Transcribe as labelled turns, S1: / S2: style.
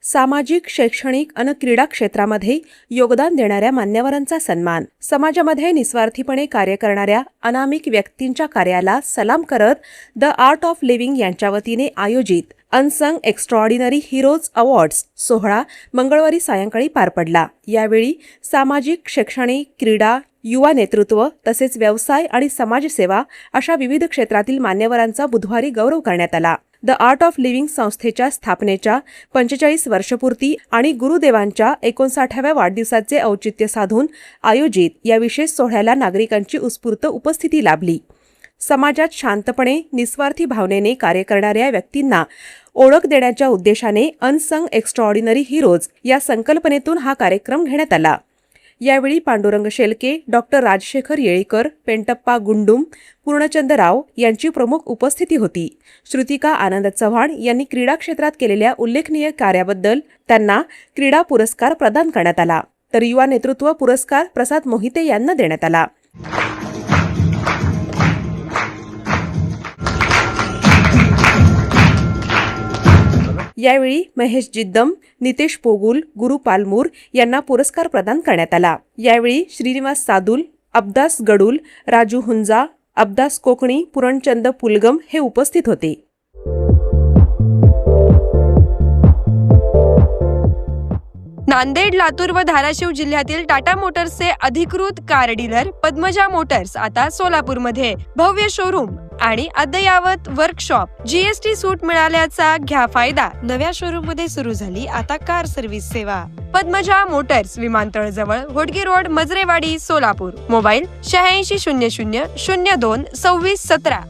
S1: सामाजिक, शैक्षणिक आणि क्रीडा क्षेत्रामध्ये योगदान देणाऱ्या मान्यवरांचा सन्मान. समाजामध्ये निस्वार्थीपणे कार्य करणाऱ्या अनामिक व्यक्तींच्या कार्याला सलाम करत द आर्ट ऑफ लिव्हिंग यांच्या वतीने आयोजित अनसंग एक्स्ट्राऑर्डिनरी हिरोज अवॉर्ड्स सोहळा मंगळवारी सायंकाळी पार पडला. यावेळी सामाजिक, शैक्षणिक, क्रीडा, युवा नेतृत्व तसेच व्यवसाय आणि समाजसेवा अशा विविध क्षेत्रातील मान्यवरांचा बुधवारी गौरव करण्यात आला. द आर्ट ऑफ लिव्हिंग संस्थेच्या स्थापनेच्या 45 वर्षपूर्ती आणि गुरुदेवांच्या 59व्या वाढदिवसाचे औचित्य साधून आयोजित या विशेष सोहळ्याला नागरिकांची उत्स्फूर्त उपस्थिती लाभली. समाजात शांतपणे, निस्वार्थी भावनेने कार्य करणाऱ्या व्यक्तींना ओळख देण्याच्या उद्देशाने अनसंग एक्स्ट्राऑर्डिनरी हिरोज या संकल्पनेतून हा कार्यक्रम घेण्यात आला. यावेळी पांडुरंग शेलके, डॉक्टर राजशेखर येळीकर, पेंटप्पा गुंडुम, पूर्णचंद राव यांची प्रमुख उपस्थिती होती. श्रुतिका आनंद चव्हाण यांनी क्रीडा क्षेत्रात केलेल्या उल्लेखनीय कार्याबद्दल त्यांना क्रीडा पुरस्कार प्रदान करण्यात आला, तर युवा नेतृत्व पुरस्कार प्रसाद मोहिते यांना देण्यात आला. यावेळी महेश जिद्दम, नितेश पोगुल, गुरु पालमूर यांना पुरस्कार प्रदान करण्यात आला. यावेळी श्रीनिवास सादुल, अब्दास गडुल, राजू हुंजा, अब्दास कोकणी, पूरणचंद पुलगम हे उपस्थित होते.
S2: नांदेड, लातूर व धाराशिव जिल्ह्यातील टाटा मोटर्सचे अधिकृत कार डीलर पद्मजा मोटर्स आता सोलापूरमध्ये. भव्य शोरूम आणि अद्ययावत वर्कशॉप, जीएसटी सूट मिळाल्याचा घ्या फायदा. नव्या शोरूम मध्ये सुरू झाली आता कार सर्व्हिस सेवा. पद्मजा मोटर्स, विमानतळ जवळ, होडगी रोड, मजरेवाडी, सोलापूर. मोबाईल 8600 02 26 17.